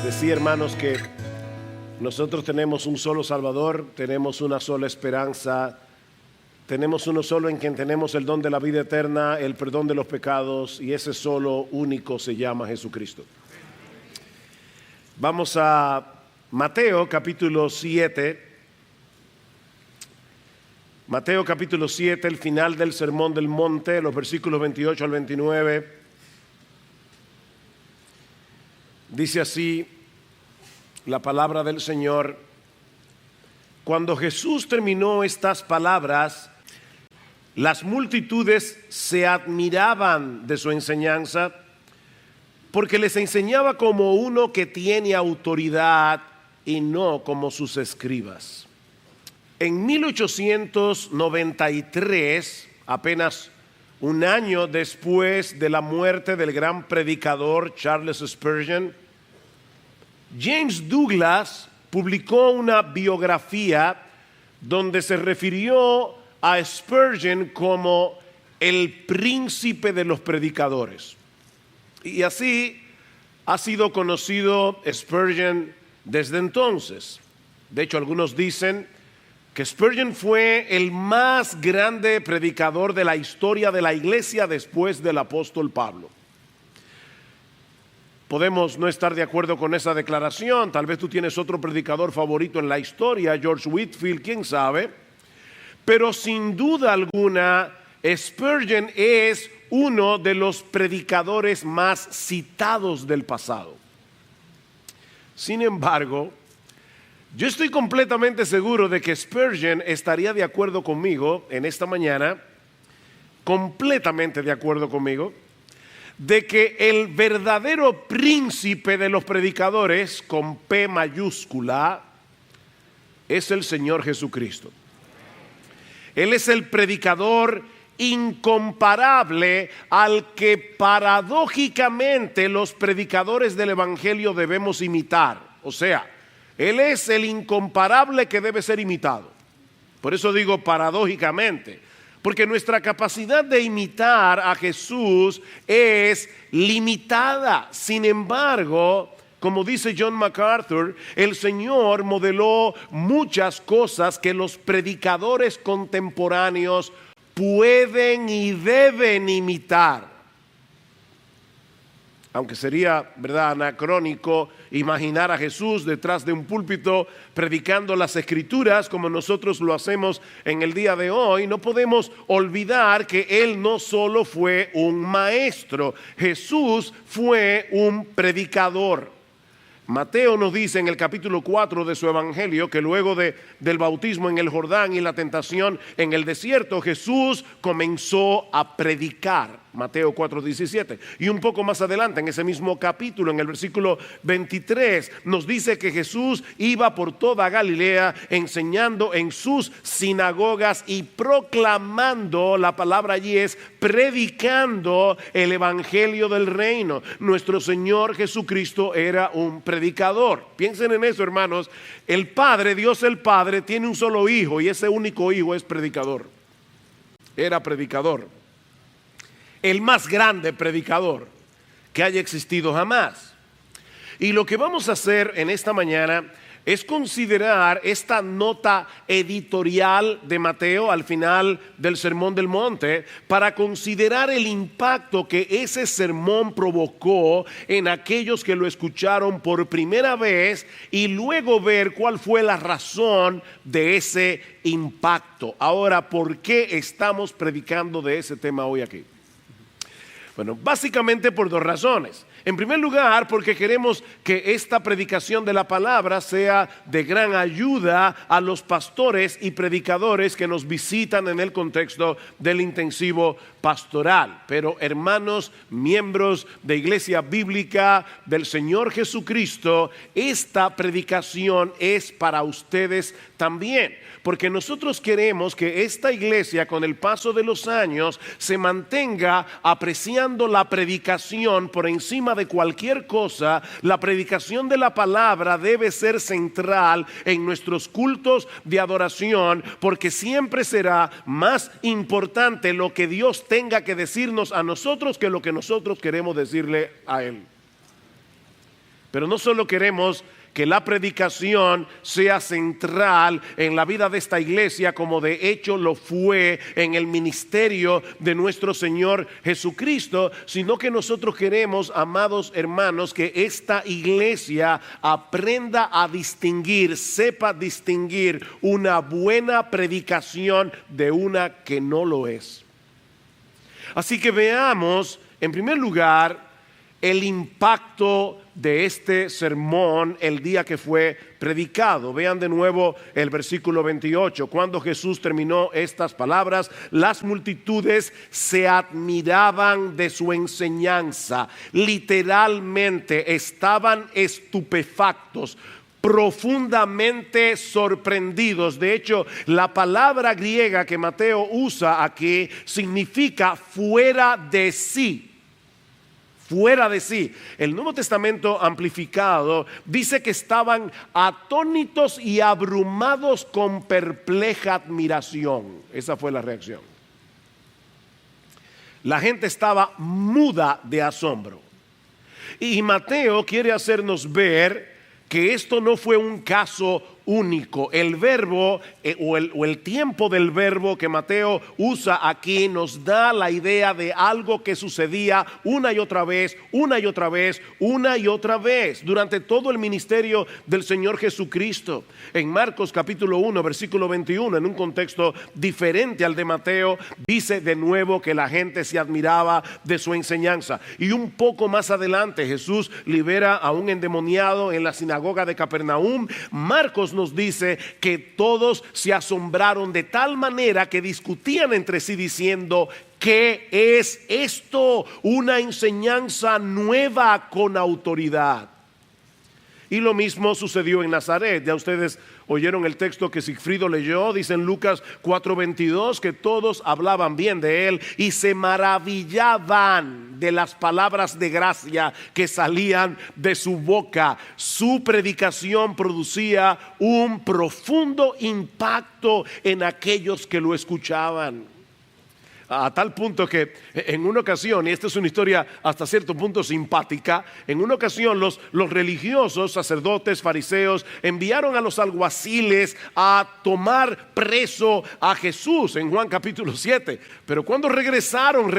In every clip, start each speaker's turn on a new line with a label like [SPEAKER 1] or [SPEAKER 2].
[SPEAKER 1] Decía, hermanos, que nosotros tenemos un solo Salvador, tenemos una sola esperanza, tenemos uno solo en quien tenemos el don de la vida eterna, el perdón de los pecados, y ese solo único se llama Jesucristo. Vamos a Mateo capítulo 7. Mateo capítulo 7, el final del Sermón del Monte, los versículos 28 al 29. Dice así la palabra del Señor: cuando Jesús terminó estas palabras, las multitudes se admiraban de su enseñanza, porque les enseñaba como uno que tiene autoridad y no como sus escribas. En 1893, apenas un año después de la muerte del gran predicador Charles Spurgeon, James Douglas publicó una biografía donde se refirió a Spurgeon como el príncipe de los predicadores. Y así ha sido conocido Spurgeon desde entonces. De hecho, algunos dicen que Spurgeon fue el más grande predicador de la historia de la iglesia después del apóstol Pablo. Podemos no estar de acuerdo con esa declaración. Tal vez tú tienes otro predicador favorito en la historia, George Whitefield, quién sabe. Pero sin duda alguna, Spurgeon es uno de los predicadores más citados del pasado. Sin embargo, yo estoy completamente seguro de que Spurgeon estaría de acuerdo conmigo en esta mañana, completamente de acuerdo conmigo, de que el verdadero príncipe de los predicadores, con P mayúscula, es el Señor Jesucristo. Él es el predicador incomparable al que paradójicamente los predicadores del Evangelio debemos imitar. O sea, Él es el incomparable que debe ser imitado. Por eso digo paradójicamente, porque nuestra capacidad de imitar a Jesús es limitada. Sin embargo, como dice John MacArthur, el Señor modeló muchas cosas que los predicadores contemporáneos pueden y deben imitar. Aunque sería, ¿verdad?, anacrónico imaginar a Jesús detrás de un púlpito predicando las Escrituras como nosotros lo hacemos en el día de hoy, no podemos olvidar que Él no solo fue un maestro, Jesús fue un predicador. Mateo nos dice en el capítulo 4 de su evangelio que luego del bautismo en el Jordán y la tentación en el desierto, Jesús comenzó a predicar. Mateo 4:17. Y un poco más adelante en ese mismo capítulo, en el versículo 23, nos dice que Jesús iba por toda Galilea enseñando en sus sinagogas y proclamando, la palabra allí es predicando el evangelio del reino. Nuestro Señor Jesucristo era un predicador. Piensen en eso, hermanos. El Padre, Dios el Padre, tiene un solo hijo y ese único hijo es predicador. Era predicador. El más grande predicador que haya existido jamás. Y lo que vamos a hacer en esta mañana es considerar esta nota editorial de Mateo al final del Sermón del Monte, para considerar el impacto que ese sermón provocó en aquellos que lo escucharon por primera vez y luego ver cuál fue la razón de ese impacto. Ahora, ¿por qué estamos predicando de ese tema hoy aquí? Bueno, básicamente por dos razones. En primer lugar, porque queremos que esta predicación de la palabra sea de gran ayuda a los pastores y predicadores que nos visitan en el contexto del intensivo pastoral. Pero hermanos, miembros de Iglesia Bíblica del Señor Jesucristo, esta predicación es para ustedes también. Porque nosotros queremos que esta iglesia, con el paso de los años, se mantenga apreciando la predicación por encima de cualquier cosa. La predicación de la palabra debe ser central en nuestros cultos de adoración, porque siempre será más importante lo que Dios tenga que decirnos a nosotros que lo que nosotros queremos decirle a Él. Pero no solo queremos que la predicación sea central en la vida de esta iglesia, como de hecho lo fue en el ministerio de nuestro Señor Jesucristo, sino que nosotros queremos, amados hermanos, que esta iglesia aprenda a distinguir, sepa distinguir una buena predicación de una que no lo es. Así que veamos, en primer lugar, el impacto de este sermón el día que fue predicado. Vean de nuevo el versículo 28. Cuando Jesús terminó estas palabras, las multitudes se admiraban de su enseñanza. Literalmente estaban estupefactos, profundamente sorprendidos. De hecho, la palabra griega que Mateo usa aquí significa fuera de sí. Fuera de sí. El Nuevo Testamento amplificado dice que estaban atónitos y abrumados con perpleja admiración. Esa fue la reacción. La gente estaba muda de asombro. Y Mateo quiere hacernos ver que esto no fue un caso único. El verbo o el tiempo del verbo que Mateo usa aquí nos da la idea de algo que sucedía una y otra vez, una y otra vez, una y otra vez durante todo el ministerio del Señor Jesucristo. En Marcos capítulo 1 versículo 21, en un contexto diferente al de Mateo, dice de nuevo que la gente se admiraba de su enseñanza. Y un poco más adelante Jesús libera a un endemoniado en la sinagoga de Capernaum. Marcos nos dice que todos se asombraron de tal manera que discutían entre sí diciendo: ¿qué es esto? Una enseñanza nueva con autoridad. Y lo mismo sucedió en Nazaret. Ya ustedes oyeron el texto que Sigfrido leyó. Dice en Lucas 4:22 que todos hablaban bien de él y se maravillaban de las palabras de gracia que salían de su boca. Su predicación producía un profundo impacto en aquellos que lo escuchaban. A tal punto que en una ocasión, y esta es una historia hasta cierto punto simpática, en una ocasión los religiosos, sacerdotes, fariseos, enviaron a los alguaciles a tomar preso a Jesús en Juan capítulo 7. Pero cuando regresaron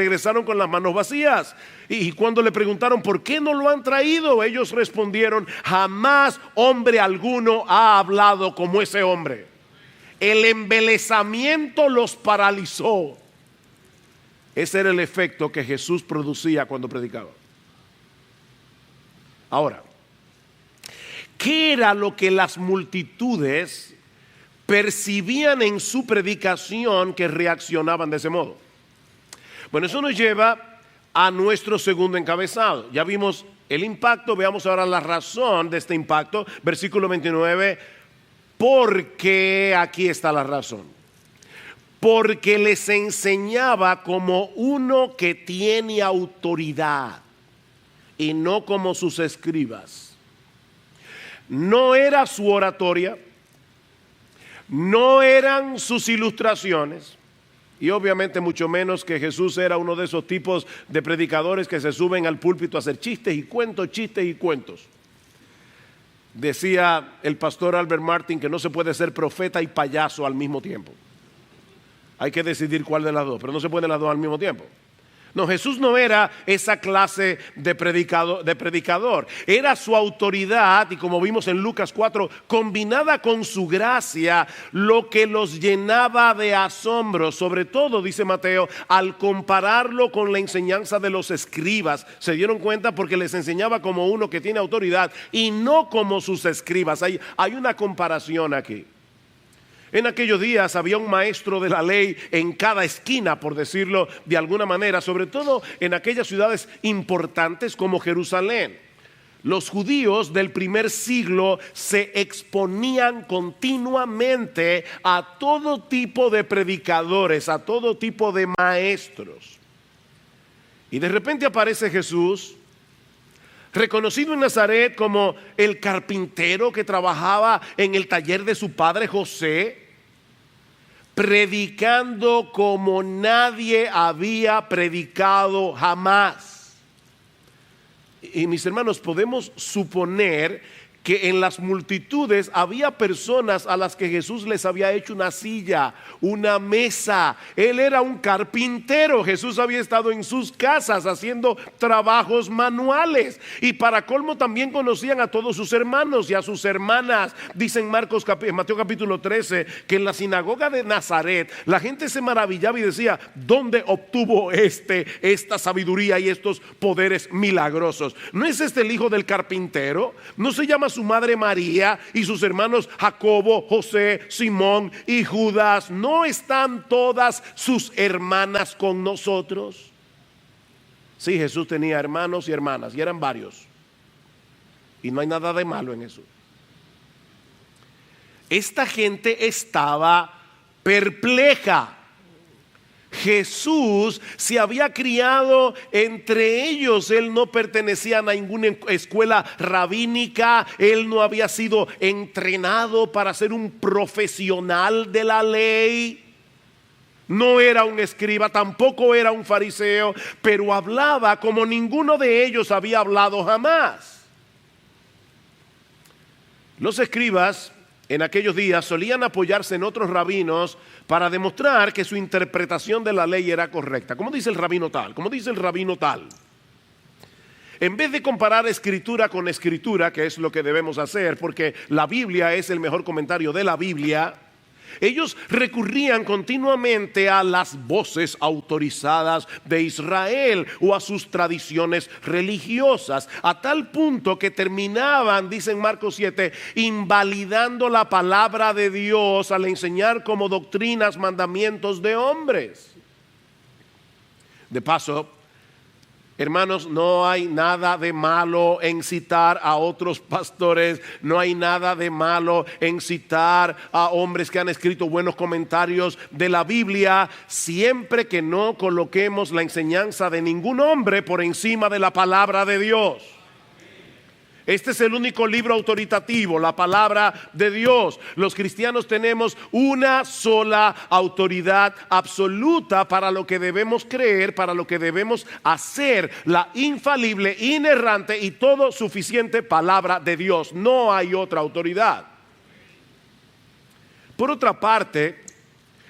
[SPEAKER 1] con las manos vacías. Y cuando le preguntaron ¿por qué no lo han traído?, ellos respondieron: jamás hombre alguno ha hablado como ese hombre. El embelesamiento los paralizó. Ese era el efecto que Jesús producía cuando predicaba. Ahora, ¿qué era lo que las multitudes percibían en su predicación que reaccionaban de ese modo? Bueno, eso nos lleva a nuestro segundo encabezado. Ya vimos el impacto, veamos ahora la razón de este impacto. Versículo 29, porque aquí está la razón. Porque les enseñaba como uno que tiene autoridad y no como sus escribas. No era su oratoria, no eran sus ilustraciones, y obviamente mucho menos que Jesús era uno de esos tipos de predicadores que se suben al púlpito a hacer chistes y cuentos. Decía el pastor Albert Martin que no se puede ser profeta y payaso al mismo tiempo. Hay que decidir cuál de las dos, pero no se pueden las dos al mismo tiempo. No, Jesús no era esa clase de predicador. Era su autoridad, y como vimos en Lucas 4, combinada con su gracia, lo que los llenaba de asombro. Sobre todo, dice Mateo, al compararlo con la enseñanza de los escribas. Se dieron cuenta porque les enseñaba como uno que tiene autoridad y no como sus escribas. Hay una comparación aquí. En aquellos días había un maestro de la ley en cada esquina, por decirlo de alguna manera, sobre todo en aquellas ciudades importantes como Jerusalén. Los judíos del primer siglo se exponían continuamente a todo tipo de predicadores, a todo tipo de maestros. Y de repente aparece Jesús, reconocido en Nazaret como el carpintero que trabajaba en el taller de su padre José, predicando como nadie había predicado jamás. Y mis hermanos, podemos suponer que en las multitudes había personas a las que Jesús les había hecho una silla, una mesa. Él era un carpintero. Jesús había estado en sus casas haciendo trabajos manuales. Y para colmo también conocían a todos sus hermanos y a sus hermanas. Dice en Mateo capítulo 13 que en la sinagoga de Nazaret la gente se maravillaba y decía: ¿dónde obtuvo esta sabiduría y estos poderes milagrosos? ¿No es este el hijo del carpintero? ¿No se llama su madre María y sus hermanos Jacobo, José, Simón y Judas? ¿No están todas sus hermanas con nosotros? Sí, Jesús tenía hermanos y hermanas, y eran varios, y no hay nada de malo en eso. Esta gente estaba perpleja. Jesús se había criado entre ellos. Él no pertenecía a ninguna escuela rabínica. Él no había sido entrenado para ser un profesional de la ley. No era un escriba, tampoco era un fariseo, pero hablaba como ninguno de ellos había hablado jamás. Los escribas en aquellos días solían apoyarse en otros rabinos para demostrar que su interpretación de la ley era correcta. ¿Cómo dice el rabino tal? ¿Cómo dice el rabino tal? En vez de comparar escritura con escritura, que es lo que debemos hacer, porque la Biblia es el mejor comentario de la Biblia, ellos recurrían continuamente a las voces autorizadas de Israel o a sus tradiciones religiosas, a tal punto que terminaban, dice en Marcos 7, invalidando la palabra de Dios al enseñar como doctrinas mandamientos de hombres. De paso, hermanos, no hay nada de malo en citar a otros pastores, no hay nada de malo en citar a hombres que han escrito buenos comentarios de la Biblia, siempre que no coloquemos la enseñanza de ningún hombre por encima de la palabra de Dios. Este es el único libro autoritativo, la palabra de Dios. Los cristianos tenemos una sola autoridad absoluta para lo que debemos creer, para lo que debemos hacer, la infalible, inerrante y todo suficiente palabra de Dios. No hay otra autoridad. Por otra parte,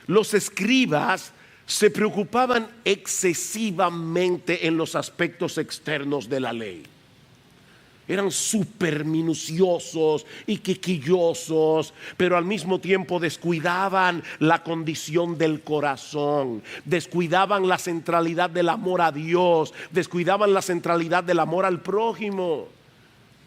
[SPEAKER 1] los escribas se preocupaban excesivamente en los aspectos externos de la ley. Eran súper minuciosos y quisquillosos, pero al mismo tiempo descuidaban la condición del corazón, descuidaban la centralidad del amor a Dios, descuidaban la centralidad del amor al prójimo.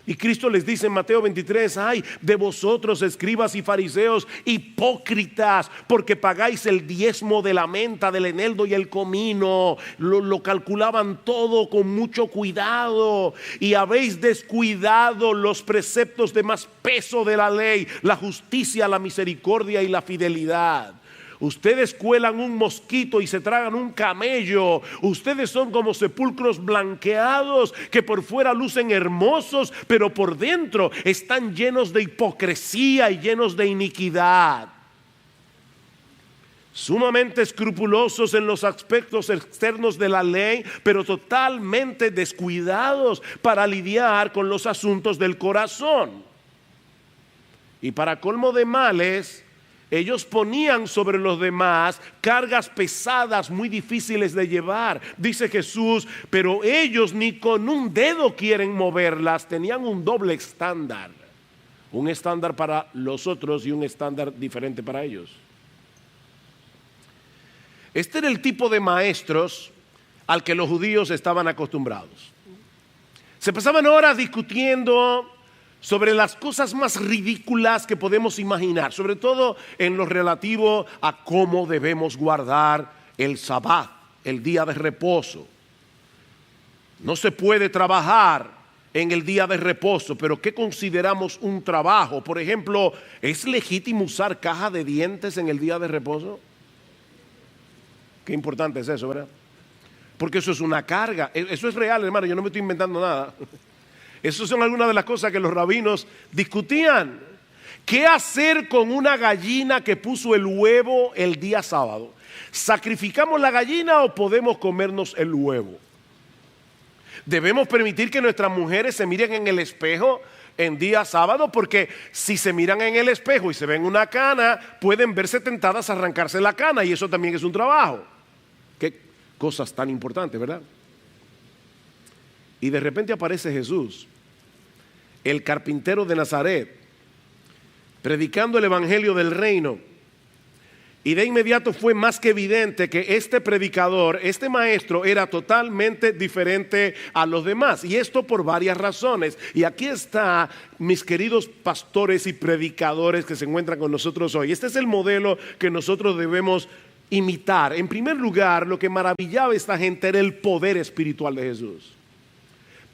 [SPEAKER 1] Y Cristo les dice en Mateo 23, ay de vosotros escribas y fariseos hipócritas, porque pagáis el diezmo de la menta, del eneldo y el comino. Lo calculaban todo con mucho cuidado y habéis descuidado los preceptos de más peso de la ley, la justicia, la misericordia y la fidelidad. Ustedes cuelan un mosquito y se tragan un camello. Ustedes son como sepulcros blanqueados que por fuera lucen hermosos, pero por dentro están llenos de hipocresía y llenos de iniquidad. Sumamente escrupulosos en los aspectos externos de la ley, pero totalmente descuidados para lidiar con los asuntos del corazón. Y para colmo de males, ellos ponían sobre los demás cargas pesadas muy difíciles de llevar. Dice Jesús, pero ellos ni con un dedo quieren moverlas. Tenían un doble estándar. Un estándar para los otros y un estándar diferente para ellos. Este era el tipo de maestros al que los judíos estaban acostumbrados. Se pasaban horas discutiendo sobre las cosas más ridículas que podemos imaginar, sobre todo en lo relativo a cómo debemos guardar el sabbat, el día de reposo. No se puede trabajar en el día de reposo, pero ¿qué consideramos un trabajo? Por ejemplo, ¿es legítimo usar caja de dientes en el día de reposo? Qué importante es eso, ¿verdad? Porque eso es una carga, eso es real, hermano, yo no me estoy inventando nada. Esas son algunas de las cosas que los rabinos discutían. ¿Qué hacer con una gallina que puso el huevo el día sábado? ¿Sacrificamos la gallina o podemos comernos el huevo? Debemos permitir que nuestras mujeres se miren en el espejo en día sábado, porque si se miran en el espejo y se ven una cana, pueden verse tentadas a arrancarse la cana, y eso también es un trabajo. Qué cosas tan importantes, ¿verdad? Y de repente aparece Jesús, el carpintero de Nazaret, predicando el evangelio del reino. Y de inmediato fue más que evidente que este predicador, este maestro, era totalmente diferente a los demás. Y esto por varias razones. Y aquí está, mis queridos pastores y predicadores que se encuentran con nosotros hoy. Este es el modelo que nosotros debemos imitar. En primer lugar, lo que maravillaba a esta gente era el poder espiritual de Jesús.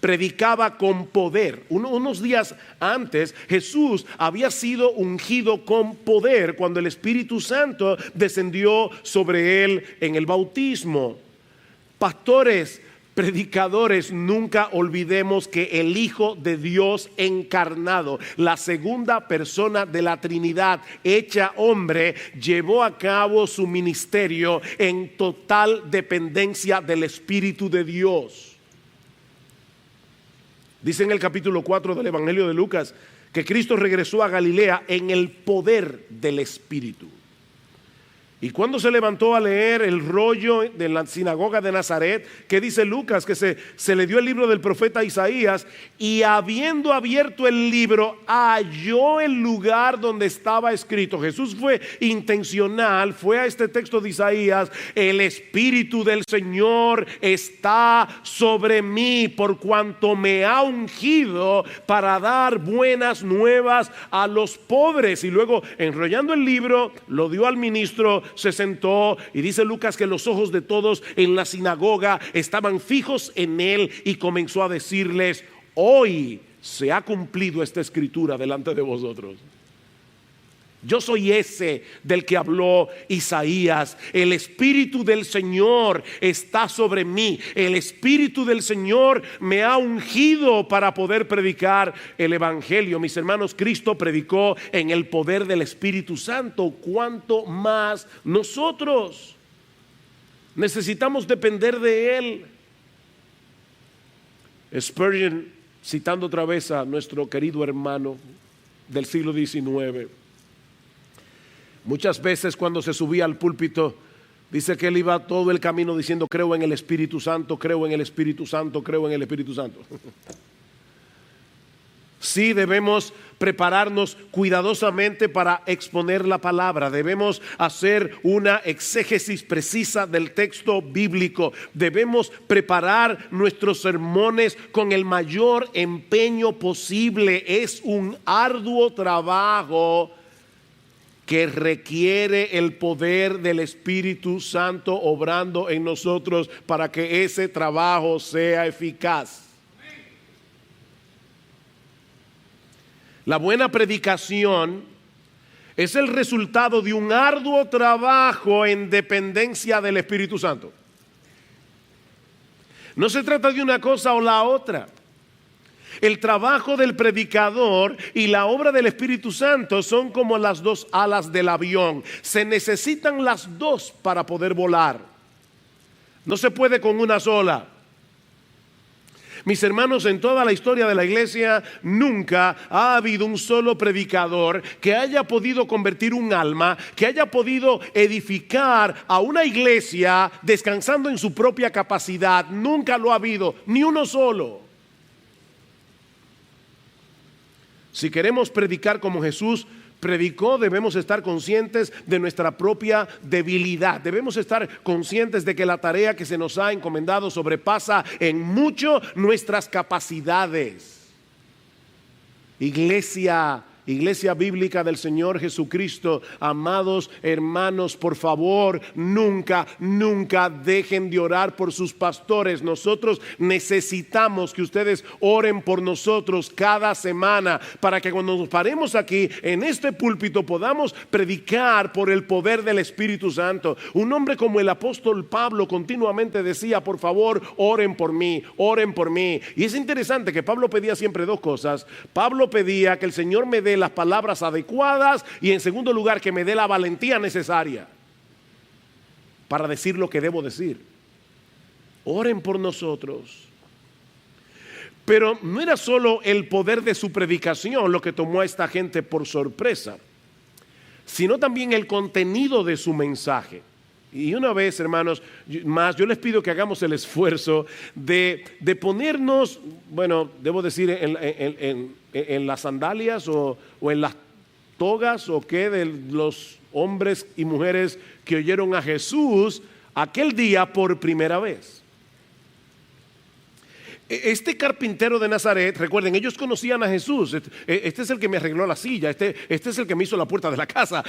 [SPEAKER 1] Predicaba con poder. Unos días antes, Jesús había sido ungido con poder cuando el Espíritu Santo descendió sobre él en el bautismo. Pastores, predicadores, nunca olvidemos que el Hijo de Dios encarnado, la segunda persona de la Trinidad hecha hombre, llevó a cabo su ministerio en total dependencia del Espíritu de Dios. Dice en el capítulo 4 del Evangelio de Lucas que Cristo regresó a Galilea en el poder del Espíritu. Y cuando se levantó a leer el rollo de la sinagoga de Nazaret, ¿qué dice Lucas? Que se le dio el libro del profeta Isaías, y habiendo abierto el libro, halló el lugar donde estaba escrito. Jesús fue intencional, fue a este texto de Isaías: el Espíritu del Señor está sobre mí, por cuanto me ha ungido para dar buenas nuevas a los pobres. Y luego, enrollando el libro, lo dio al ministro, se sentó, y dice Lucas que los ojos de todos en la sinagoga estaban fijos en él, y comenzó a decirles: hoy se ha cumplido esta escritura delante de vosotros. Yo soy ese del que habló Isaías. El Espíritu del Señor está sobre mí. El Espíritu del Señor me ha ungido para poder predicar el Evangelio. Mis hermanos, Cristo predicó en el poder del Espíritu Santo. ¿Cuánto más nosotros? Necesitamos depender de Él. Spurgeon, citando otra vez a nuestro querido hermano del siglo XIX, muchas veces cuando se subía al púlpito, dice que él iba todo el camino diciendo: creo en el Espíritu Santo, creo en el Espíritu Santo, creo en el Espíritu Santo. Sí, debemos prepararnos cuidadosamente para exponer la palabra. Debemos hacer una exégesis precisa del texto bíblico. Debemos preparar nuestros sermones con el mayor empeño posible. Es un arduo trabajo que requiere el poder del Espíritu Santo obrando en nosotros para que ese trabajo sea eficaz. La buena predicación es el resultado de un arduo trabajo en dependencia del Espíritu Santo. No se trata de una cosa o la otra. El trabajo del predicador y la obra del Espíritu Santo son como las dos alas del avión. Se necesitan las dos para poder volar. No se puede con una sola. Mis hermanos, en toda la historia de la iglesia nunca ha habido un solo predicador que haya podido convertir un alma, que haya podido edificar a una iglesia descansando en su propia capacidad. Nunca lo ha habido, ni uno solo. Si queremos predicar como Jesús predicó, debemos estar conscientes de nuestra propia debilidad. Debemos estar conscientes de que la tarea que se nos ha encomendado sobrepasa en mucho nuestras capacidades. Iglesia bíblica del Señor Jesucristo, amados hermanos, por favor, nunca dejen de orar por sus pastores. Nosotros necesitamos que ustedes oren por nosotros cada semana, para que cuando nos paremos aquí en este púlpito podamos predicar por el poder del Espíritu Santo. Un hombre como el apóstol Pablo continuamente decía: por favor, oren por mí, oren por mí. Y es interesante que Pablo pedía siempre dos cosas. Pablo pedía que el Señor me dé las palabras adecuadas, y en segundo lugar que me dé la valentía necesaria para decir lo que debo decir. Oren por nosotros. Pero no era solo el poder de su predicación lo que tomó a esta gente por sorpresa, sino también el contenido de su mensaje. Y una vez, hermanos, yo les pido que hagamos el esfuerzo de ponernos, bueno, debo decir, en las sandalias o en las togas o qué de los hombres y mujeres que oyeron a Jesús aquel día por primera vez. Este carpintero de Nazaret, recuerden, ellos conocían a Jesús. Este es el que me arregló la silla, este es el que me hizo la puerta de la casa.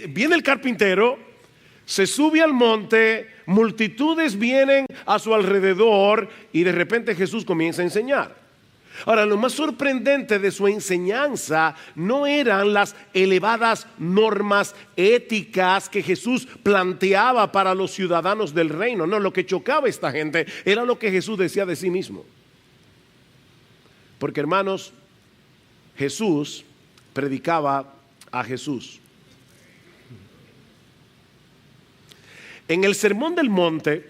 [SPEAKER 1] Viene el carpintero, se sube al monte, multitudes vienen a su alrededor y de repente Jesús comienza a enseñar. Ahora, lo más sorprendente de su enseñanza no eran las elevadas normas éticas que Jesús planteaba para los ciudadanos del reino. No, lo que chocaba a esta gente era lo que Jesús decía de sí mismo. Porque, hermanos, Jesús predicaba a Jesús. En el Sermón del Monte,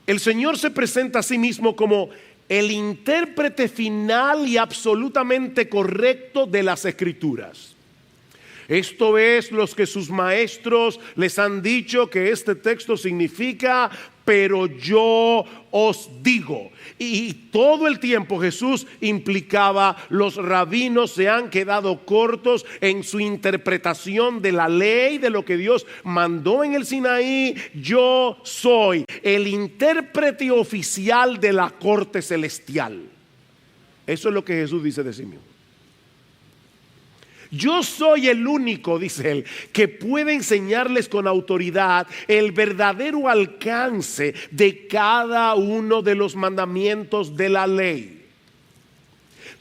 [SPEAKER 1] el Señor se presenta a sí mismo como el intérprete final y absolutamente correcto de las Escrituras. Esto es lo que sus maestros les han dicho que este texto significa, pero yo os digo. Y todo el tiempo Jesús implicaba, los rabinos se han quedado cortos en su interpretación de la ley, de lo que Dios mandó en el Sinaí. Yo soy el intérprete oficial de la corte celestial. Eso es lo que Jesús dice de sí mismo. Yo soy el único, dice él, que puede enseñarles con autoridad el verdadero alcance de cada uno de los mandamientos de la ley.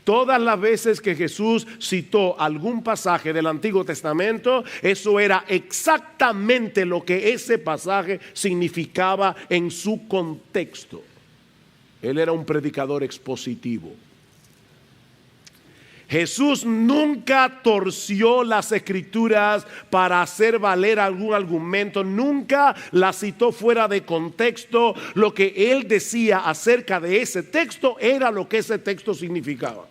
[SPEAKER 1] Todas las veces que Jesús citó algún pasaje del Antiguo Testamento, eso era exactamente lo que ese pasaje significaba en su contexto. Él era un predicador expositivo. Jesús nunca torció las Escrituras para hacer valer algún argumento, nunca las citó fuera de contexto. Lo que él decía acerca de ese texto era lo que ese texto significaba.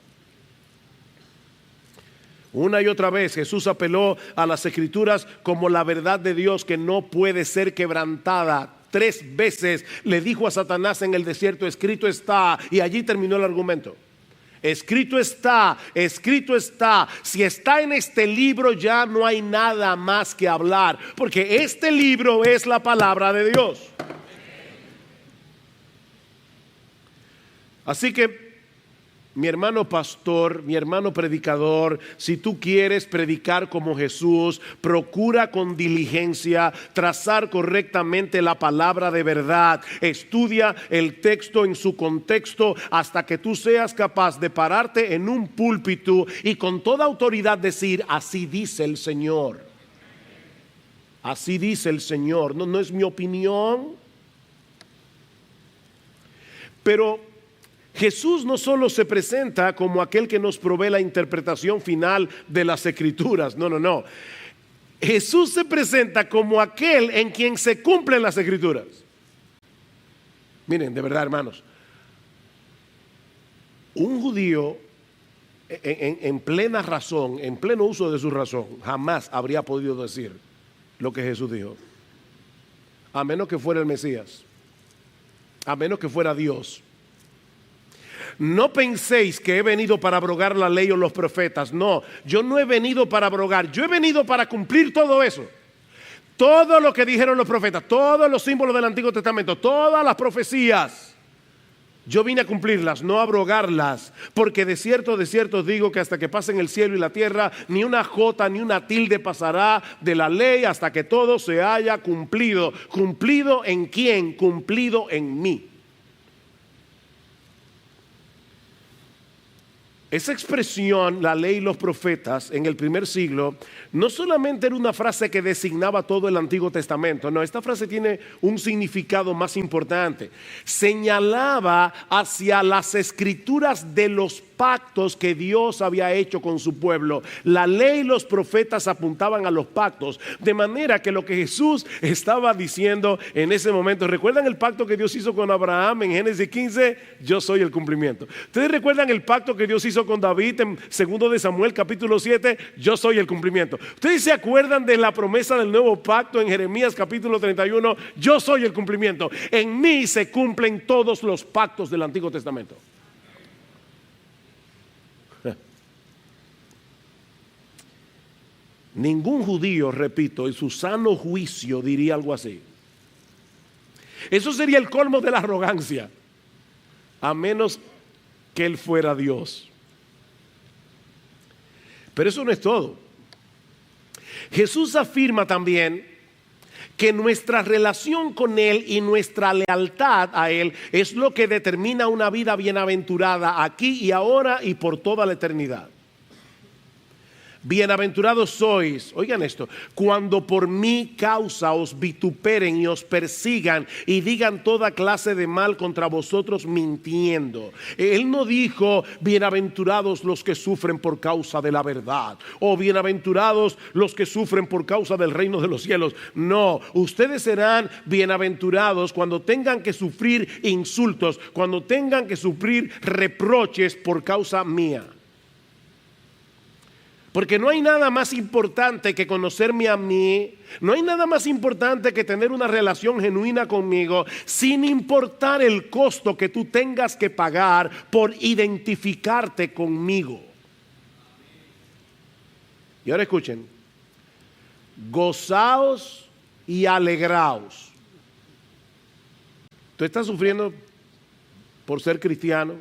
[SPEAKER 1] Una y otra vez Jesús apeló a las Escrituras como la verdad de Dios que no puede ser quebrantada. 3 veces le dijo a Satanás en el desierto: escrito está, y allí terminó el argumento. Escrito está, escrito está. Si está en este libro ya no hay nada más que hablar, porque este libro es la palabra de Dios. Así que, mi hermano pastor, mi hermano predicador, si tú quieres predicar como Jesús, procura con diligencia trazar correctamente la palabra de verdad. Estudia el texto en su contexto hasta que tú seas capaz de pararte en un púlpito y con toda autoridad decir: así dice el Señor. Así dice el Señor. No es mi opinión. Pero Jesús no solo se presenta como aquel que nos provee la interpretación final de las Escrituras. No. Jesús se presenta como aquel en quien se cumplen las Escrituras. Miren, de verdad, hermanos, un judío en plena razón, en pleno uso de su razón, jamás habría podido decir lo que Jesús dijo, a menos que fuera el Mesías, a menos que fuera Dios. No penséis que he venido para abrogar la ley o los profetas. No, yo no he venido para abrogar, yo he venido para cumplir todo eso. Todo lo que dijeron los profetas, todos los símbolos del Antiguo Testamento, todas las profecías, yo vine a cumplirlas, no a abrogarlas. Porque de cierto os digo que hasta que pasen el cielo y la tierra, ni una jota ni una tilde pasará de la ley hasta que todo se haya cumplido. ¿Cumplido en quién? Cumplido en mí. Esa expresión, la ley y los profetas, en el primer siglo, no solamente era una frase que designaba todo el Antiguo Testamento, no, esta frase tiene un significado más importante. Señalaba hacia las escrituras de los pactos que Dios había hecho con su pueblo. La ley y los profetas apuntaban a los pactos, de manera que lo que Jesús estaba diciendo en ese momento, ¿recuerdan el pacto que Dios hizo con Abraham en Génesis 15? Yo soy el cumplimiento. ¿Ustedes recuerdan el pacto que Dios hizo con David en 2 de Samuel capítulo 7? Yo soy el cumplimiento. ¿Ustedes se acuerdan de la promesa del nuevo pacto en Jeremías capítulo 31? Yo soy el cumplimiento. En mí se cumplen todos los pactos del Antiguo Testamento. Ningún judío, repito, en su sano juicio diría algo así. Eso sería el colmo de la arrogancia, a menos que él fuera Dios. Pero eso no es todo. Jesús afirma también que nuestra relación con Él y nuestra lealtad a Él es lo que determina una vida bienaventurada aquí y ahora y por toda la eternidad. Bienaventurados sois, oigan esto, cuando por mi causa os vituperen y os persigan y digan toda clase de mal contra vosotros mintiendo. Él no dijo bienaventurados los que sufren por causa de la verdad o bienaventurados los que sufren por causa del reino de los cielos. No, ustedes serán bienaventurados cuando tengan que sufrir insultos, cuando tengan que sufrir reproches por causa mía. Porque no hay nada más importante que conocerme a mí, no hay nada más importante que tener una relación genuina conmigo, sin importar el costo que tú tengas que pagar por identificarte conmigo. Y ahora escuchen, gozaos y alegraos. ¿Tú estás sufriendo por ser cristiano?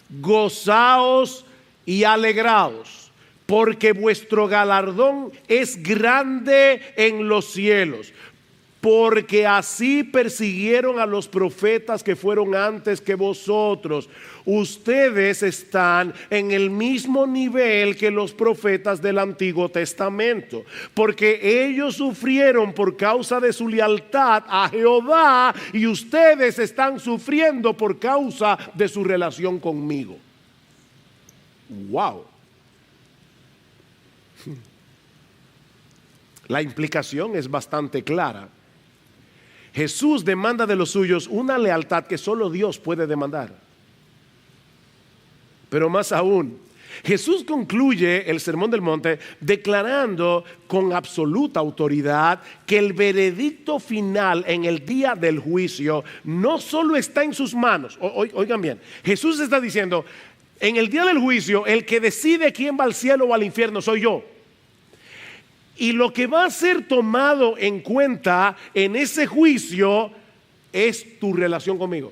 [SPEAKER 1] Gozaos y alegraos, porque vuestro galardón es grande en los cielos, porque así persiguieron a los profetas que fueron antes que vosotros. Ustedes están en el mismo nivel que los profetas del Antiguo Testamento, porque ellos sufrieron por causa de su lealtad a Jehová y ustedes están sufriendo por causa de su relación conmigo. Wow. La implicación es bastante clara. Jesús demanda de los suyos una lealtad que solo Dios puede demandar. Pero más aún, Jesús concluye el Sermón del Monte declarando con absoluta autoridad que el veredicto final en el día del juicio no solo está en sus manos. Oigan bien, Jesús está diciendo: en el día del juicio, el que decide quién va al cielo o al infierno soy yo. Y lo que va a ser tomado en cuenta en ese juicio es tu relación conmigo.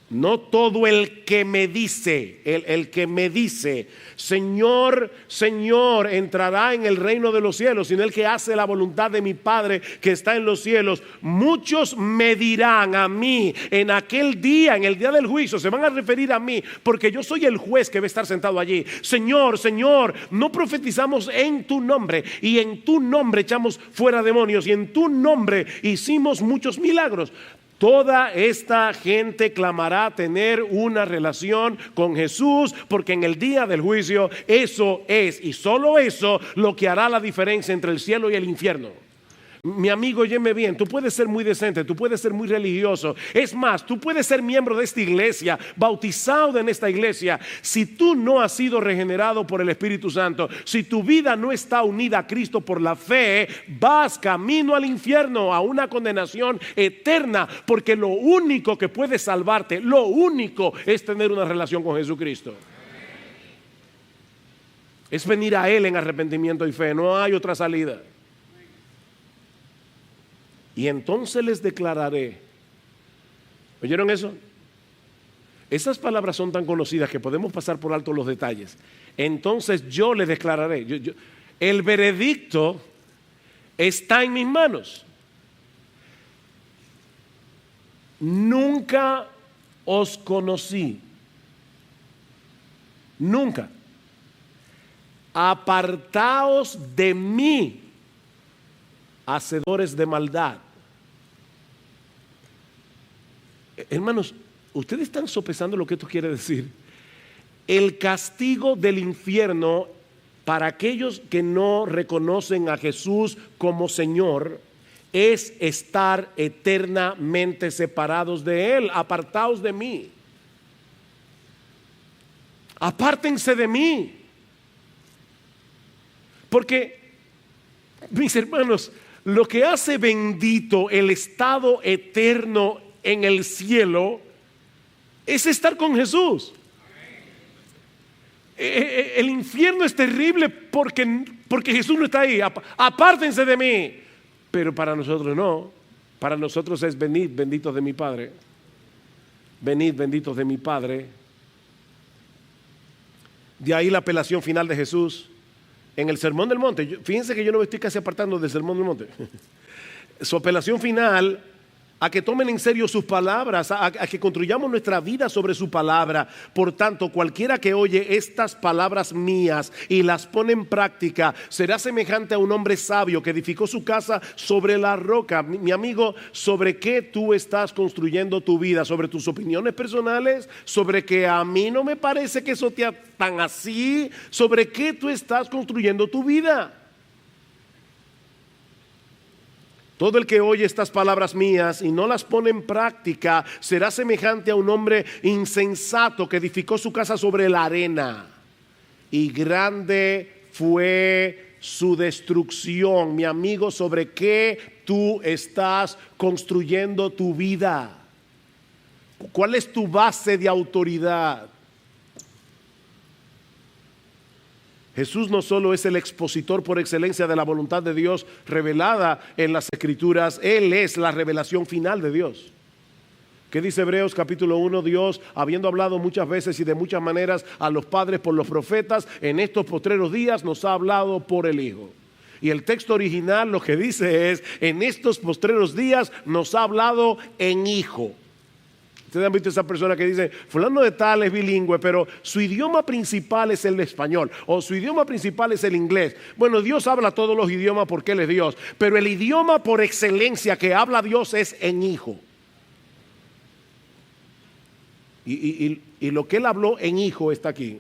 [SPEAKER 1] No todo el que me dice, el que me dice, Señor, Señor, entrará en el reino de los cielos, sino el que hace la voluntad de mi Padre que está en los cielos. Muchos me dirán a mí en aquel día, en el día del juicio, se van a referir a mí, porque yo soy el juez que va a estar sentado allí. Señor, Señor, no profetizamos en tu nombre, y en tu nombre echamos fuera demonios, y en tu nombre hicimos muchos milagros. Toda esta gente clamará tener una relación con Jesús, porque en el día del juicio eso es, y solo eso, lo que hará la diferencia entre el cielo y el infierno. Mi amigo, óyeme bien, tú puedes ser muy decente, tú puedes ser muy religioso. Es más, tú puedes ser miembro de esta iglesia, bautizado en esta iglesia. Si tú no has sido regenerado por el Espíritu Santo, si tu vida no está unida a Cristo por la fe, vas camino al infierno, a una condenación eterna, porque lo único que puede salvarte, lo único es tener una relación con Jesucristo. Es venir a Él en arrepentimiento y fe, no hay otra salida. Y entonces les declararé. ¿Oyeron eso? Esas palabras son tan conocidas que podemos pasar por alto los detalles. Entonces yo les declararé. El veredicto está en mis manos. Nunca os conocí. Nunca. Apartaos de mí, hacedores de maldad. Hermanos, ustedes están sopesando lo que esto quiere decir. El castigo del infierno para aquellos que no reconocen a Jesús como Señor es estar eternamente separados de Él. Apartaos de mí. Apártense de mí. Porque, mis hermanos, lo que hace bendito el estado eterno en el cielo es estar con Jesús. El infierno es terrible porque Jesús no está ahí. Apártense de mí. Pero para nosotros no. Para nosotros es venid, benditos de mi Padre. Venid, benditos de mi Padre. De ahí la apelación final de Jesús en el Sermón del Monte. Fíjense que yo no me estoy casi apartando del Sermón del Monte. Su apelación final a que tomen en serio sus palabras, a que construyamos nuestra vida sobre su palabra. Por tanto, cualquiera que oye estas palabras mías y las pone en práctica, será semejante a un hombre sabio que edificó su casa sobre la roca. Mi amigo, ¿sobre qué tú estás construyendo tu vida? ¿Sobre tus opiniones personales? ¿Sobre que a mí no me parece que eso te tan así? ¿Sobre qué tú estás construyendo tu vida? Todo el que oye estas palabras mías y no las pone en práctica será semejante a un hombre insensato que edificó su casa sobre la arena, y grande fue su destrucción. Mi amigo, ¿sobre qué tú estás construyendo tu vida? ¿Cuál es tu base de autoridad? Jesús no solo es el expositor por excelencia de la voluntad de Dios revelada en las Escrituras, Él es la revelación final de Dios. ¿Qué dice Hebreos capítulo 1? Dios, habiendo hablado muchas veces y de muchas maneras a los padres por los profetas, en estos postreros días nos ha hablado por el Hijo. Y el texto original lo que dice es, en estos postreros días nos ha hablado en Hijo. Ustedes han visto esa persona que dice, fulano de tal es bilingüe, pero su idioma principal es el español, o su idioma principal es el inglés. Bueno, Dios habla todos los idiomas porque Él es Dios, pero el idioma por excelencia que habla Dios es en Hijo. Y lo que Él habló en Hijo está aquí.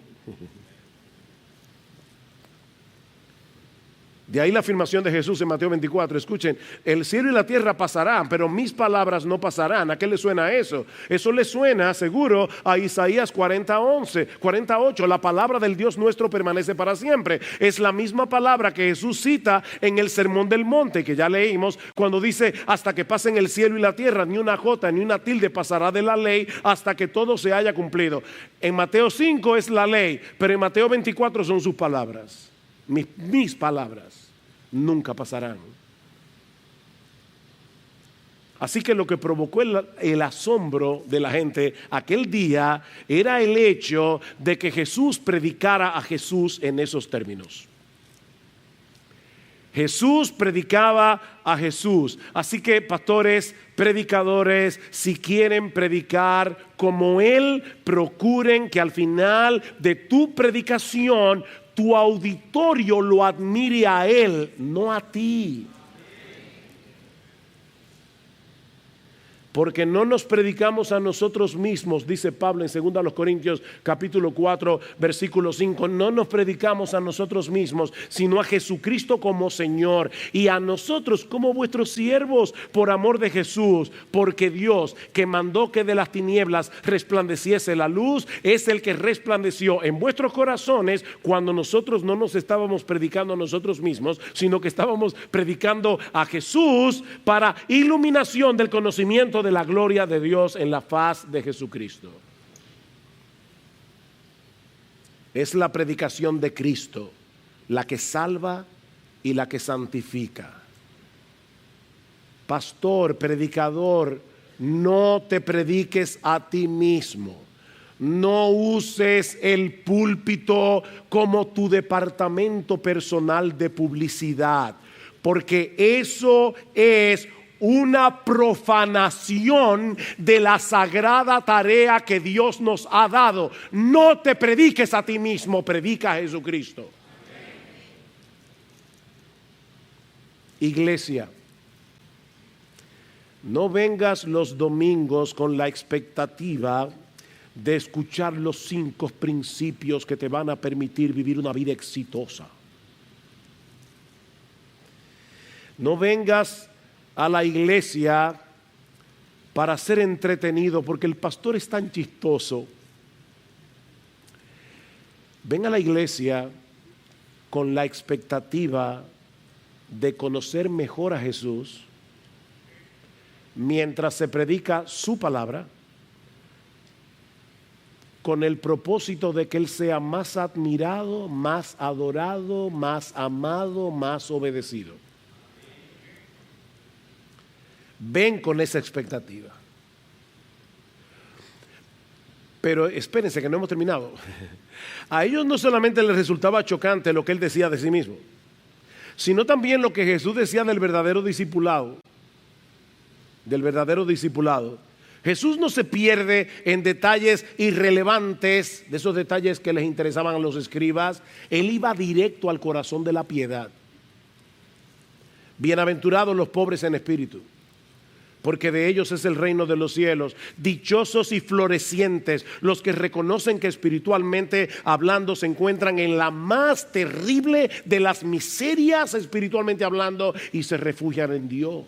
[SPEAKER 1] De ahí la afirmación de Jesús en Mateo 24. Escuchen, el cielo y la tierra pasarán, pero mis palabras no pasarán. ¿A qué le suena eso? Eso le suena seguro a Isaías 48. La palabra del Dios nuestro permanece para siempre. Es la misma palabra que Jesús cita en el Sermón del Monte, que ya leímos, cuando dice, hasta que pasen el cielo y la tierra, ni una jota ni una tilde pasará de la ley hasta que todo se haya cumplido. En Mateo 5 es la ley, pero en Mateo 24 son sus palabras. Mis palabras nunca pasarán. Así que lo que provocó el asombro de la gente aquel día era el hecho de que Jesús predicara a Jesús en esos términos. Jesús predicaba a Jesús. Así que pastores, predicadores, si quieren predicar como Él, procuren que al final de tu predicación tu auditorio lo admire a Él, no a ti. Porque no nos predicamos a nosotros mismos, dice Pablo en 2 Corintios capítulo 4 versículo 5. No nos predicamos a nosotros mismos, sino a Jesucristo como Señor, y a nosotros como vuestros siervos por amor de Jesús. Porque Dios, que mandó que de las tinieblas resplandeciese la luz, es el que resplandeció en vuestros corazones cuando nosotros no nos estábamos predicando a nosotros mismos, sino que estábamos predicando a Jesús para iluminación del conocimiento de la gloria de Dios en la faz de Jesucristo. Es la predicación de Cristo la que salva y la que santifica. Pastor, predicador, no te prediques a ti mismo. No uses el púlpito como tu departamento personal de publicidad, porque eso es una profanación de la sagrada tarea que Dios nos ha dado. No te prediques a ti mismo, predica a Jesucristo. Iglesia, no vengas los domingos con la expectativa de escuchar los 5 principios que te van a permitir vivir una vida exitosa. No vengas a la iglesia para ser entretenido porque el pastor es tan chistoso. Ven a la iglesia con la expectativa de conocer mejor a Jesús mientras se predica su palabra, con el propósito de que Él sea más admirado, más adorado, más amado, más obedecido. Ven con esa expectativa. Pero espérense que no hemos terminado. A ellos no solamente les resultaba chocante lo que Él decía de sí mismo, sino también lo que Jesús decía del verdadero discipulado. Del verdadero discipulado. Jesús no se pierde en detalles irrelevantes, de esos detalles que les interesaban a los escribas. Él iba directo al corazón de la piedad. Bienaventurados los pobres en espíritu, porque de ellos es el reino de los cielos. Dichosos y florecientes los que reconocen que espiritualmente hablando se encuentran en la más terrible de las miserias espiritualmente hablando y se refugian en Dios.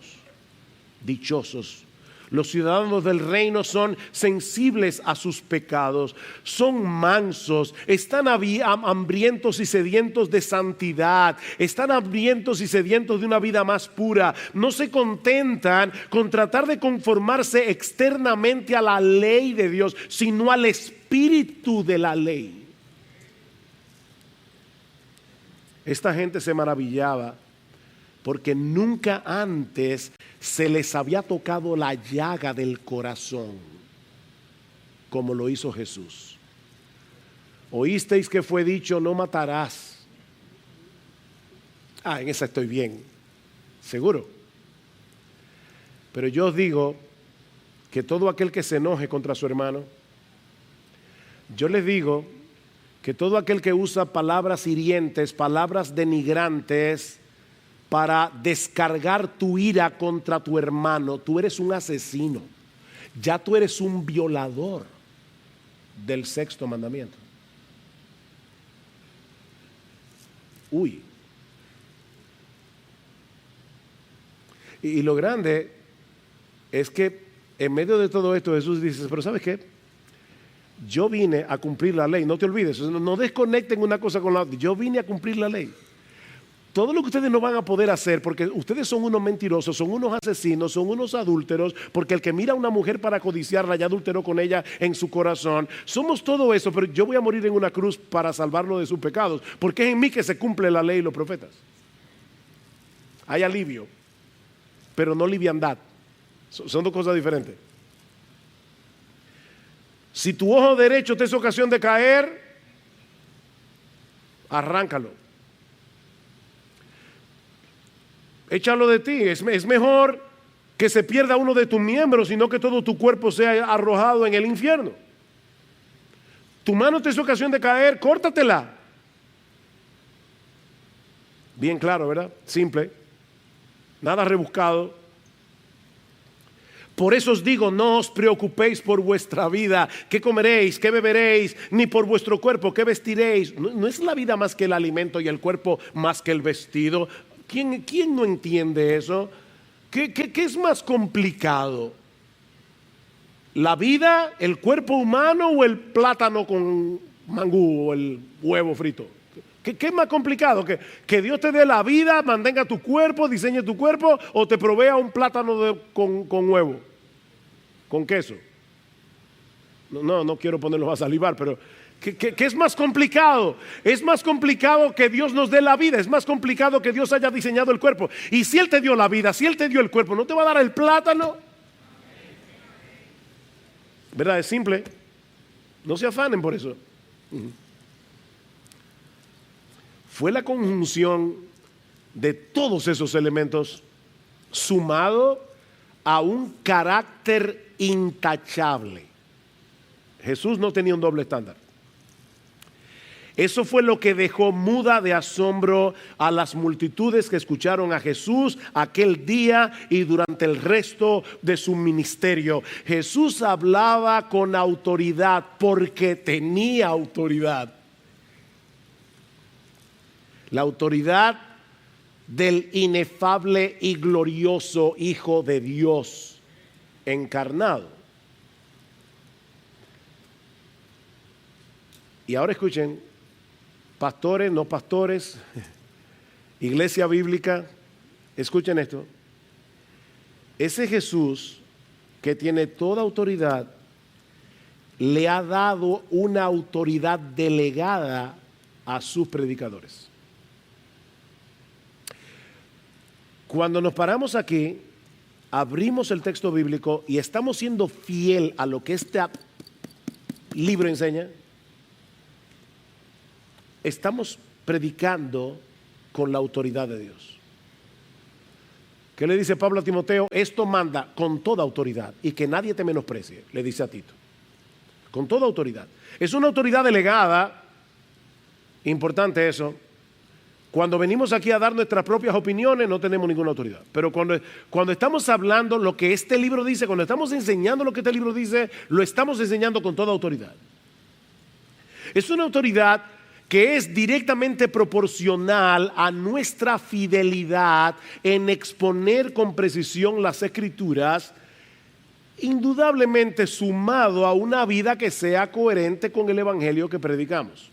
[SPEAKER 1] Dichosos. Los ciudadanos del reino son sensibles a sus pecados, son mansos, están hambrientos y sedientos de santidad, están hambrientos y sedientos de una vida más pura. No se contentan con tratar de conformarse externamente a la ley de Dios, sino al espíritu de la ley. Esta gente se maravillaba porque nunca antes se les había tocado la llaga del corazón como lo hizo Jesús. Oísteis que fue dicho: no matarás. En esa estoy bien, seguro. Pero yo os digo que todo aquel que se enoje contra su hermano, yo les digo que todo aquel que usa palabras hirientes, palabras denigrantes, para descargar tu ira contra tu hermano, tú eres un asesino. Ya tú eres un violador del 6º mandamiento. Uy. Y lo grande es que en medio de todo esto Jesús dice: pero ¿sabes qué? Yo vine a cumplir la ley. No te olvides, no desconecten una cosa con la otra. Yo vine a cumplir la ley. Todo lo que ustedes no van a poder hacer, porque ustedes son unos mentirosos, son unos asesinos, son unos adúlteros, porque el que mira a una mujer para codiciarla ya adulteró con ella en su corazón. Somos todo eso, pero yo voy a morir en una cruz para salvarlo de sus pecados, porque es en mí que se cumple la ley y los profetas. Hay alivio, pero no liviandad. Son 2 cosas diferentes. Si tu ojo derecho te es ocasión de caer, arráncalo. Échalo de ti. Es mejor que se pierda uno de tus miembros, sino que todo tu cuerpo sea arrojado en el infierno. Tu mano te es ocasión de caer, córtatela. Bien claro, ¿verdad? Simple. Nada rebuscado. Por eso os digo: no os preocupéis por vuestra vida, qué comeréis, qué beberéis, ni por vuestro cuerpo, qué vestiréis. ¿No es la vida más que el alimento y el cuerpo más que el vestido? ¿Quién no entiende eso? ¿Qué es más complicado? ¿La vida, el cuerpo humano o el plátano con mangú o el huevo frito? ¿Qué es más complicado? ¿Que Dios te dé la vida, mantenga tu cuerpo, diseñe tu cuerpo, o te provea un plátano con huevo, con queso? No quiero ponerlos a salivar, pero ¿qué es más complicado? Es más complicado que Dios nos dé la vida. Es más complicado que Dios haya diseñado el cuerpo. Y si Él te dio la vida, si Él te dio el cuerpo, ¿no te va a dar el plátano? ¿Verdad? Es simple. No se afanen por eso. Fue la conjunción de todos esos elementos sumado a un carácter intachable. Jesús no tenía un doble estándar. Eso fue lo que dejó muda de asombro a las multitudes que escucharon a Jesús aquel día y durante el resto de su ministerio. Jesús hablaba con autoridad porque tenía autoridad. La autoridad del inefable y glorioso Hijo de Dios encarnado. Y ahora escuchen, pastores, no pastores, iglesia bíblica, escuchen esto. Ese Jesús que tiene toda autoridad, le ha dado una autoridad delegada a sus predicadores. Cuando nos paramos aquí, abrimos el texto bíblico y estamos siendo fiel a lo que este libro enseña, estamos predicando con la autoridad de Dios. ¿Qué le dice Pablo a Timoteo? Esto manda con toda autoridad y que nadie te menosprecie, le dice a Tito. Con toda autoridad. Es una autoridad delegada, importante eso. Cuando venimos aquí a dar nuestras propias opiniones no tenemos ninguna autoridad. Pero cuando estamos hablando lo que este libro dice, cuando estamos enseñando lo que este libro dice, lo estamos enseñando con toda autoridad. Es una autoridad que es directamente proporcional a nuestra fidelidad en exponer con precisión las Escrituras, indudablemente sumado a una vida que sea coherente con el Evangelio que predicamos.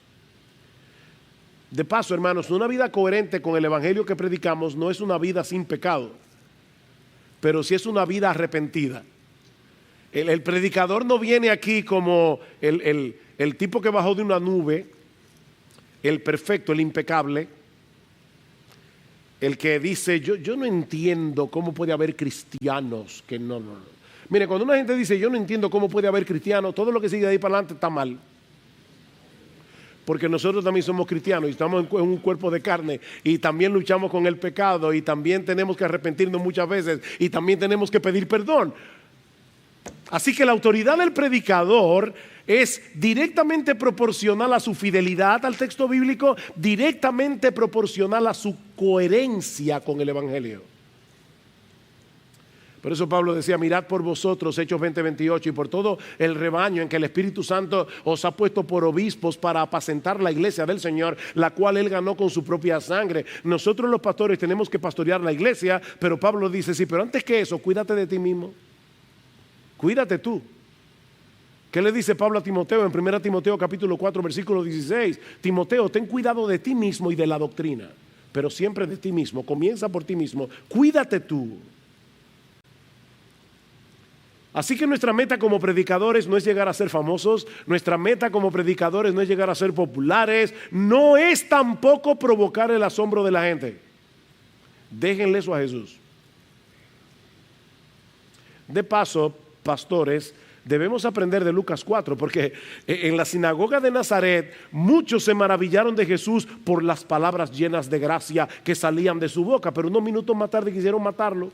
[SPEAKER 1] De paso, hermanos, una vida coherente con el Evangelio que predicamos no es una vida sin pecado, pero sí es una vida arrepentida. El predicador no viene aquí como el tipo que bajó de una nube, el perfecto, el impecable, el que dice, yo no entiendo cómo puede haber cristianos que no. Mire, cuando una gente dice, yo no entiendo cómo puede haber cristianos, todo lo que sigue de ahí para adelante está mal. Porque nosotros también somos cristianos y estamos en un cuerpo de carne y también luchamos con el pecado y también tenemos que arrepentirnos muchas veces y también tenemos que pedir perdón. Así que la autoridad del predicador es directamente proporcional a su fidelidad al texto bíblico, directamente proporcional a su coherencia con el Evangelio. Por eso Pablo decía, mirad por vosotros, Hechos 20:28, y por todo el rebaño en que el Espíritu Santo os ha puesto por obispos para apacentar la iglesia del Señor, la cual Él ganó con su propia sangre. Nosotros los pastores tenemos que pastorear la iglesia, pero Pablo dice, sí, pero antes que eso, cuídate de ti mismo. Cuídate tú. ¿Qué le dice Pablo a Timoteo en 1 Timoteo capítulo 4 versículo 16? Timoteo, ten cuidado de ti mismo y de la doctrina, pero siempre de ti mismo. Comienza por ti mismo. Cuídate tú. Así que nuestra meta como predicadores no es llegar a ser famosos, nuestra meta como predicadores no es llegar a ser populares, no es tampoco provocar el asombro de la gente. Déjenle eso a Jesús. De paso, pastores, debemos aprender de Lucas 4, porque en la sinagoga de Nazaret muchos se maravillaron de Jesús por las palabras llenas de gracia que salían de su boca, pero unos minutos más tarde quisieron matarlo.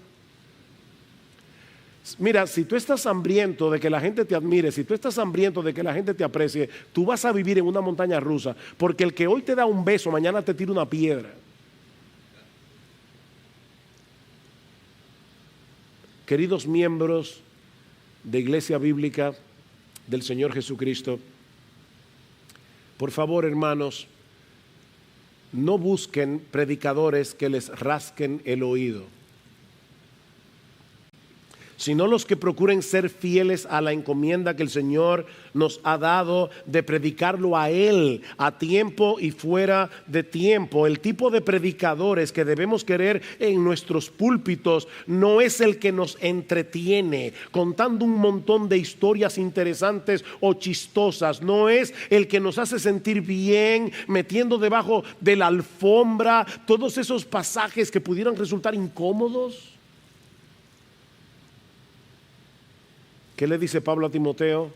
[SPEAKER 1] Mira, si tú estás hambriento de que la gente te admire, si tú estás hambriento de que la gente te aprecie, tú vas a vivir en una montaña rusa, porque el que hoy te da un beso, mañana te tira una piedra. Queridos miembros de Iglesia Bíblica del Señor Jesucristo, por favor, hermanos, no busquen predicadores que les rasquen el oído, sino los que procuren ser fieles a la encomienda que el Señor nos ha dado de predicarlo a Él, a tiempo y fuera de tiempo. El tipo de predicadores que debemos querer en nuestros púlpitos no es el que nos entretiene contando un montón de historias interesantes o chistosas, no es el que nos hace sentir bien metiendo debajo de la alfombra todos esos pasajes que pudieran resultar incómodos. ¿Qué le dice Pablo a Timoteo?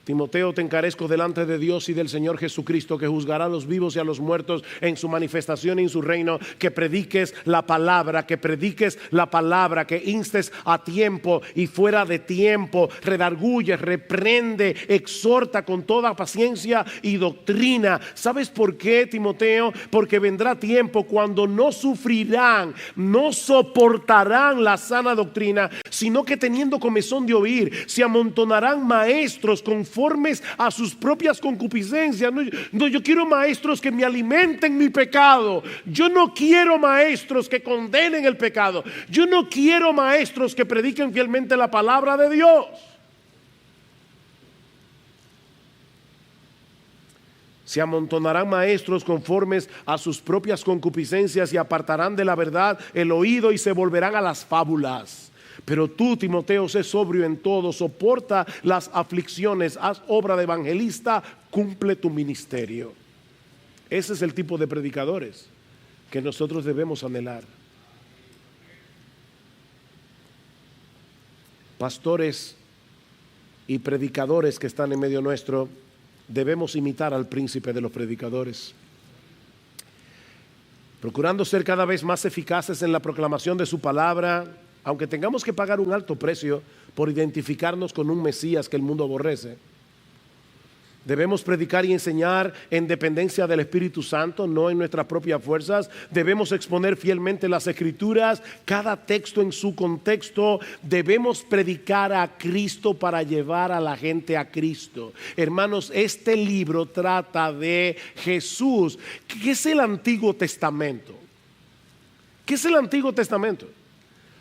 [SPEAKER 1] Timoteo, te encarezco delante de Dios y del Señor Jesucristo, que juzgará a los vivos y a los muertos en su manifestación y en su reino, que prediques la palabra, que instes a tiempo y fuera de tiempo, redarguye, reprende, exhorta con toda paciencia y doctrina. ¿Sabes por qué, Timoteo? Porque vendrá tiempo cuando no sufrirán, no soportarán la sana doctrina, sino que teniendo comezón de oír, se amontonarán maestros conformes a sus propias concupiscencias. No, yo quiero maestros que me alimenten mi pecado. Yo no quiero maestros que condenen el pecado. Yo no quiero maestros que prediquen fielmente la palabra de Dios. Se amontonarán maestros conformes a sus propias concupiscencias y apartarán de la verdad el oído y se volverán a las fábulas. Pero tú, Timoteo, sé sobrio en todo, soporta las aflicciones, haz obra de evangelista, cumple tu ministerio. Ese es el tipo de predicadores que nosotros debemos anhelar. Pastores y predicadores que están en medio nuestro, debemos imitar al príncipe de los predicadores, procurando ser cada vez más eficaces en la proclamación de su palabra, aunque tengamos que pagar un alto precio por identificarnos con un Mesías que el mundo aborrece. Debemos predicar y enseñar en dependencia del Espíritu Santo, no en nuestras propias fuerzas. Debemos exponer fielmente las Escrituras, cada texto en su contexto. Debemos predicar a Cristo para llevar a la gente a Cristo. Hermanos, este libro trata de Jesús. ¿Qué es el Antiguo Testamento? ¿Qué es el Antiguo Testamento?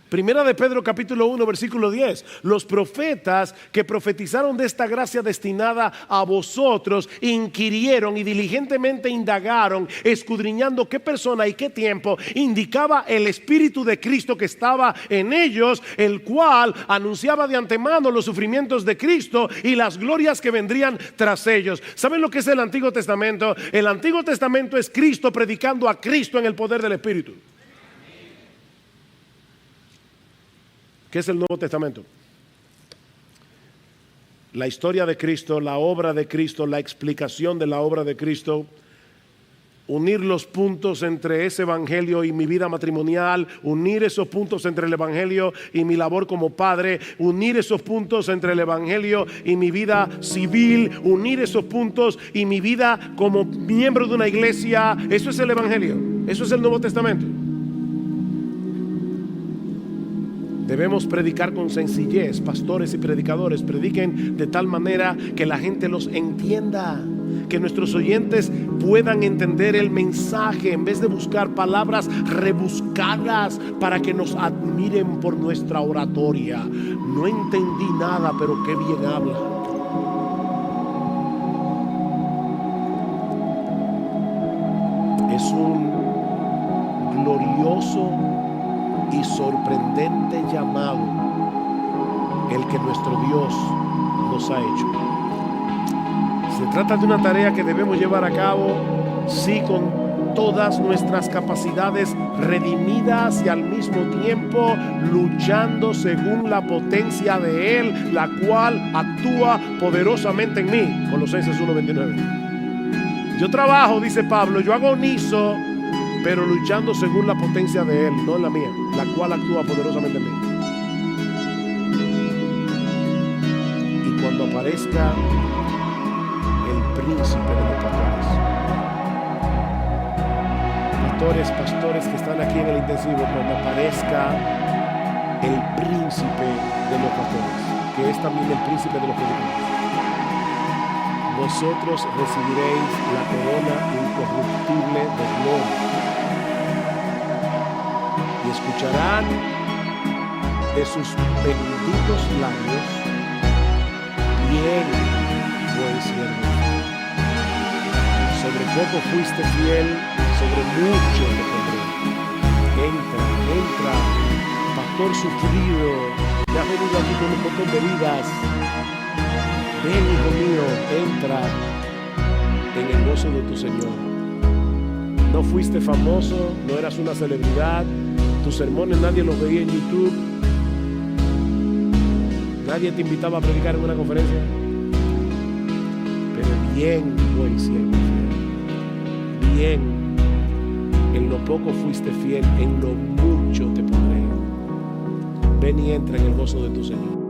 [SPEAKER 1] Primera de Pedro capítulo 1 versículo 10. Los profetas que profetizaron de esta gracia destinada a vosotros inquirieron y diligentemente indagaron, escudriñando qué persona y qué tiempo indicaba el Espíritu de Cristo que estaba en ellos, el cual anunciaba de antemano los sufrimientos de Cristo y las glorias que vendrían tras ellos. ¿Saben lo que es el Antiguo Testamento? El Antiguo Testamento es Cristo predicando a Cristo en el poder del Espíritu. ¿Qué es el Nuevo Testamento? La historia de Cristo, la obra de Cristo, la explicación de la obra de Cristo, unir los puntos entre ese evangelio y mi vida matrimonial, unir esos puntos entre el evangelio y mi labor como padre, unir esos puntos entre el evangelio y mi vida civil, unir esos puntos y mi vida como miembro de una iglesia. Eso es el evangelio, eso es el Nuevo Testamento. Debemos predicar con sencillez. Pastores y predicadores, prediquen de tal manera que la gente los entienda, que nuestros oyentes puedan entender el mensaje en vez de buscar palabras rebuscadas para que nos admiren por nuestra oratoria. No entendí nada, pero qué bien habla. Es un glorioso y sorprendente llamado el que nuestro Dios nos ha hecho. Se trata de una tarea que debemos llevar a cabo, sí, con todas nuestras capacidades redimidas y al mismo tiempo luchando según la potencia de Él, la cual actúa poderosamente en mí. Colosenses 1:29. Yo trabajo, dice Pablo, yo agonizo, pero luchando según la potencia de Él, no en la mía, la cual actúa poderosamente en mí. Y cuando aparezca el príncipe de los pastores que están aquí en el intensivo, cuando aparezca el príncipe de los pastores, que es también el príncipe de los predicadores, vosotros recibiréis la corona incorruptible de gloria. Y escucharán de sus benditos labios: bien, buen siervo. Sobre poco fuiste fiel, sobre mucho te pondré. Entra, pastor sufrido, que has venido aquí con un montón de heridas. Ven, hijo mío, entra en el gozo de tu Señor. No fuiste famoso, no eras una celebridad. Tus sermones nadie los veía en YouTube. Nadie te invitaba a predicar en una conferencia. Bien, buen siervo fiel. Bien, en lo poco fuiste fiel, en lo mucho te pondré. Ven y entra en el gozo de tu Señor.